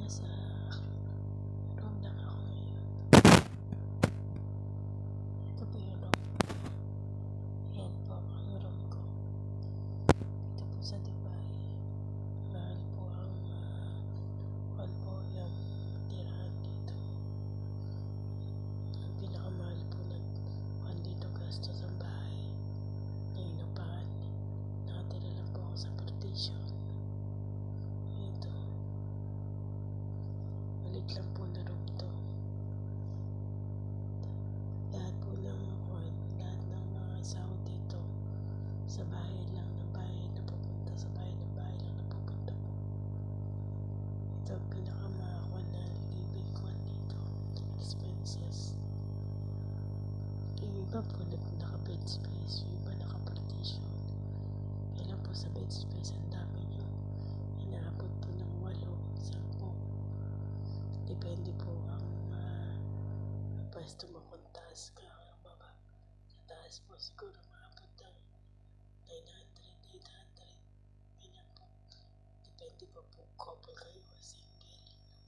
Nasa room lang ako ngayon. Ito po yung room. Yan po ang room ko. Dito po sa Dubai. Mahal po ang mahal po yung tirahan dito. Ang pinakamahal po na dito gastos ang bahay. Yung inupahan. Nakatira lang po ako sa partition. Ito. Malit lang po na room to. Lahat ng mga sahod dito sa bahay lang na pupunta, sa bahay lang na pupunta po. Ito ang pinakamakakuha na living ko dito. Expenses. Yung iba po naka-bed space, yung iba naka-partition. Kaya po sa bed space, ang dami nyo. Inaabot po ng 8, 10. Depende po ang pwesto mo kung taas ka o baba. Sa taas po siguro maabot ng 900, 800. Ganyan po. Depende po kung couple kayo o single.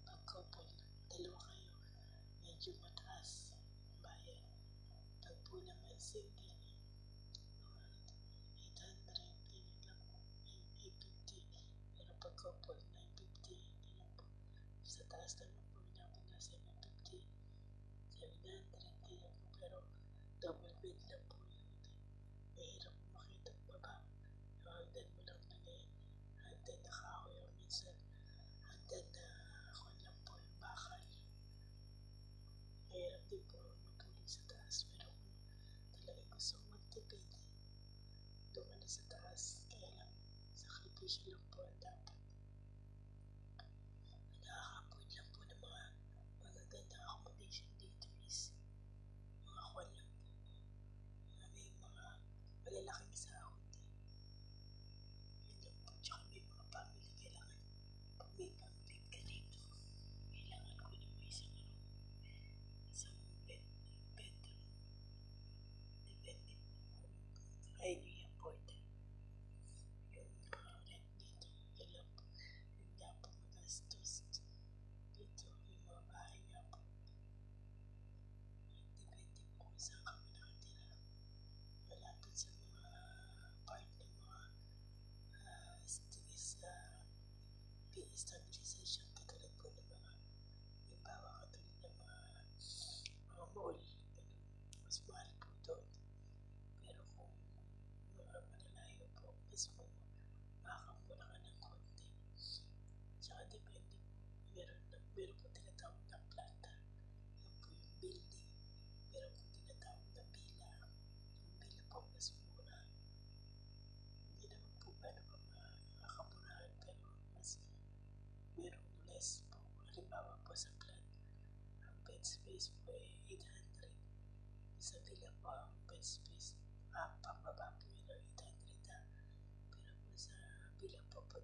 Pag couple, dalawa kayo, medyo mataas bayad. Pag po naman single, mga 800, ganyan lang po. 850. Pero pag couple, 950. Ganyan po. Sa taas naman po, inabot na 750. 700, ganyan po. Pero double bed lang po yun. Mahirap mo makita baba. Hagdan mo lang hagdan na kahoy o minsan hagdan na ako lang po yung bakal. Mahirap din po matulog sa taas. Pero kung talagang gusto mo magtipid, doon na sa taas. Kaya lang, sakripisyo lang po ang dapat. Nakaka-afford lang po ng mga magagandang accommodation dito is mga kwan lang po. May mga malalaking sahod. Yun lang po. Tsaka may mga family. Kailangan pag may family ka dito, kailangan ko na may isang bedroom. Depende po kung kaya nyo i-afford. Yung rent dito, yun lang po. Yun nga po magastos. Dito, yung mga bahay nga po. Depende po kung saan ka mo nakatira. Malapit sa mga part ng mga stabilization katulad po ng mga halimbawa katulad ng mga mall. Mas mahal po doon. Pero kung mga malalayo po, mas makakamura ka ng konti. Tsaka depende po. Meron po tinatawag na planta. Yan po yung building. Meron po tinatawag na villa. Yung villa po mas mura. Hindi naman po gano'n pa makakamurahan pero mas merong less po. Halimbawa po sa plant, ang bed space po ay 800. Sa villa po ang bed space, pambaba po yun ang 800 Pero po sa villa po, pag